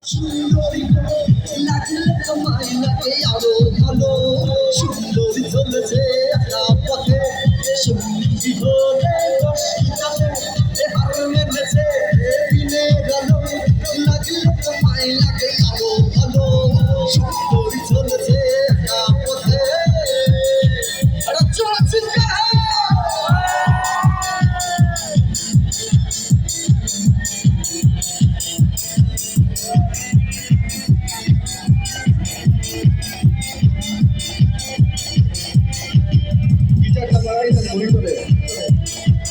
সুন্দরী লাগলে তোমায় লাগে আরো ভালো সুন্দরী চলেছে একা পথে সঙ্গী হলে দশটাতে হার মেনেছে দিনের আলো লাগলে তোমায় লাগে আরো ভালো সুন্দরী চলেছে একা পথে আরে চলেছে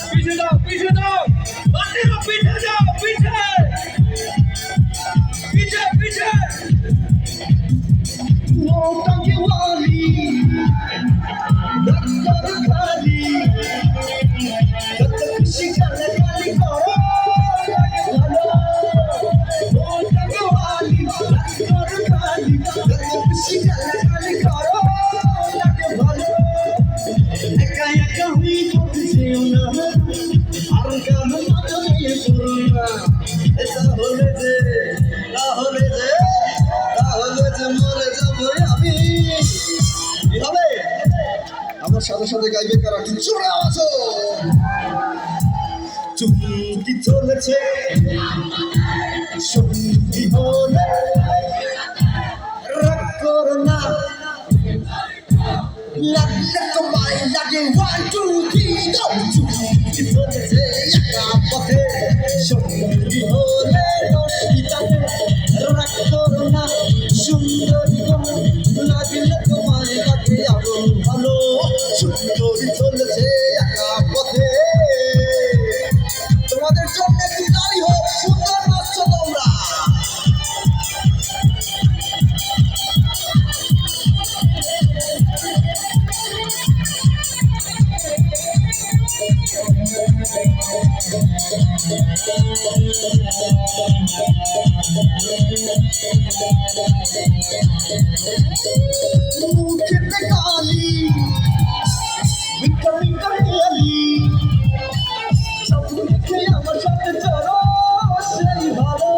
पीछे जाओ पीछे जाओ बातें लो पीछे जाओ पीछे पीछे पीछे টাঙ্কি ওয়ালি ডাক্তার খালি যত খুশি গালে গালি করো ভালো ও টাঙ্কি ওয়ালি ডাক্তার খালি যত খুশি গালে গালি করো ভালো একা একা হই করতেও না আর কেন মাথা নিয়ে পড়ো না এটা হলে যে তাহলে যে মরে যাবো আমি কি হবে আমার সাথে সাথে গাইবে কারা কি চলে আছো চুমকি চলেছে সঙ্গী হলে রাগ করো না লাগলে তোমায় লাগে 1 2 3 go চুমকি চলেছে একা পথে সঙ্গী হলে দশটাতে রাগ করো না সুন্দরী লাগলে তোমায় লাগে আরো ভালো সুন্দরী চলেছে একা পথে তোমাদের জন্য একটু গাড়ি হোক সুন্দর নাচছো তোমরা মুখেতে কালি মিঠা মিঠা খেয়ালি সব দেখে আমার সাথে চলো সেই ভালো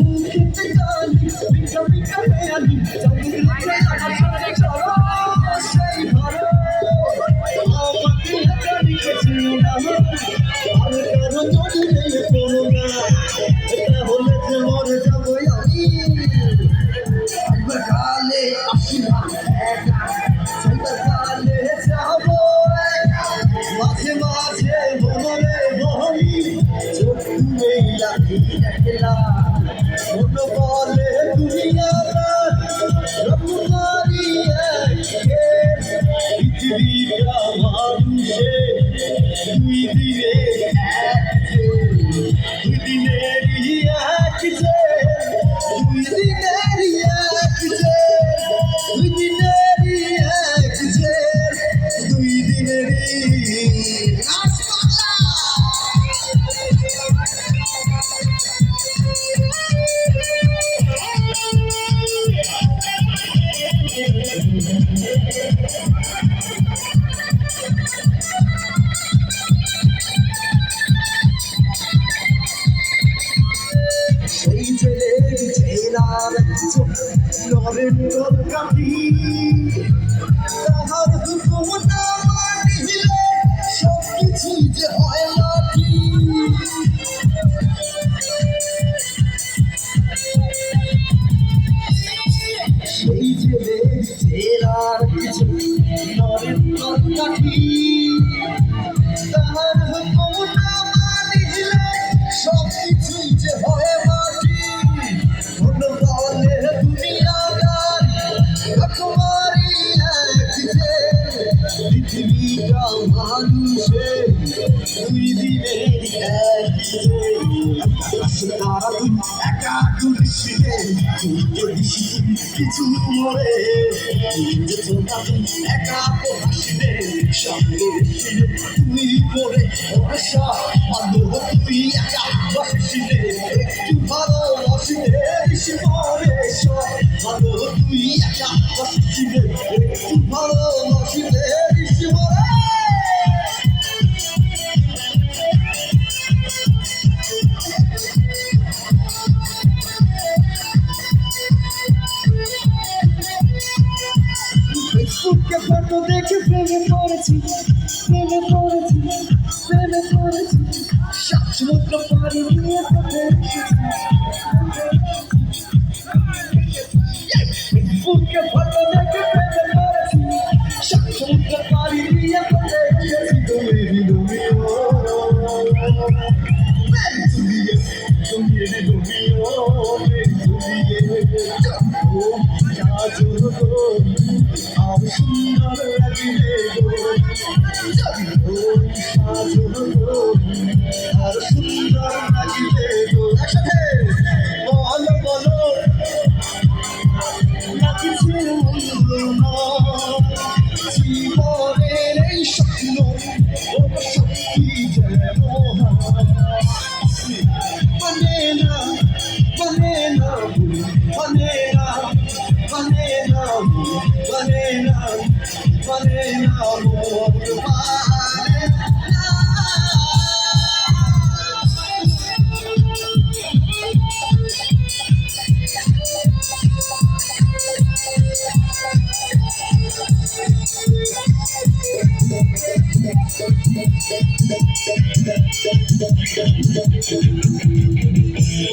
মুখেতে কালি মিঠা মিঠা খেয়ালি সব দেখে আমার সাথে চলো সেই ভালো আমাকে একা লিখেছিল না আর কেন যদি নেই কোনো না এটা হলে যে মরে যাবো আমি কালে আসি না কালে যাবো মাঝে মাঝে বলে বলি চোখ নেই রাখি একলা মন বলে দুনিয়াটা রকমারি পৃথিবীটা মানুষে দুই দিনেরই এক যে দুই দিনেরই এক যে দুই দিনেরই এক যে দুই দিনেরই সেই জেলার নরেন্দ্র কাঠি তাহার হুকুম না মানিলে সব কিছুই যে হয় লাঠি সেই জেলার নরেন্দ্র কাঠি তাহার হুকুম না মানিলে সব কিছুই যে হয় মাটি মন বলে দুনিয়াদার রকমারি এক যে পৃথিবীটা মানুষের দুই দিনের এক যে তারা তুই একা তুলসিতে কিছু মরে একা হাসিতে সামনে তুই পরে বর্ষা ভালো তুই একা বাসিতে একটু ভালোবাসিতে বেশি পরে ভালো তুই একা বাসিতে একটু ভালোবাসিতে বেশি পরে প্রেমে পড়েছি প্রেমে পড়েছি প্রেমে পড়েছি সাত সমুদ্র পাড়ি দিয়ে তোকে বুকে ফটো দেখে প্রেমে পড়েছি সাত সমুদ্র পাড়ি দিয়ে তোকে এসেছি তুমি আর সুন্দর লাগিলে আর সুন্দর লাগিলে একসাথে বলো বলো নাচিছে জীবনের এই স্বপ্ন ও সত্যি যেন মানে না মানে না মানে না মানে না মানে না মানে না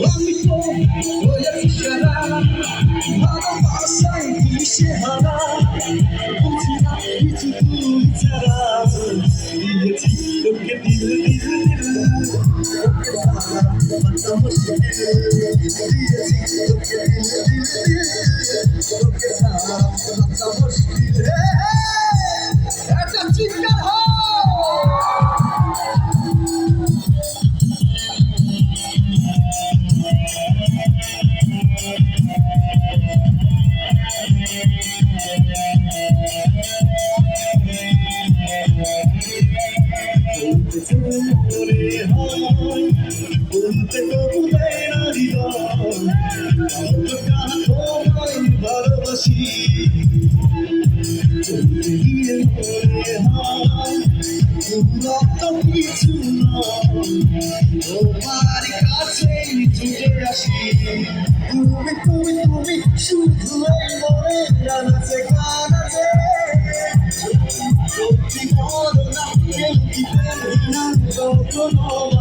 আমি তো হয়েছি সারা ভালোবাসায় দিশেহারা বুঝি না কিছু তুই ছাড়া দিয়েছি তোকে দিল দিল দিল তোকে ছাড়া বাঁচা মুশকিল দিয়েছি তোকে দিল দিল দিল তোকে ছাড়া বাঁচা মুশকিল একটা চিৎকার হয় বলতে তবু দেয় না হৃদয় ভালোবাসি চলতে গিয়ে মনে হয় রক্ত কিছু নয় তোমার কাছেই ছুটে আসি তুমি তুমি তুমি শুধু এই মনে জানাছে কানাছে সত্যি বলো না কেউ কি প্রেম না কখনো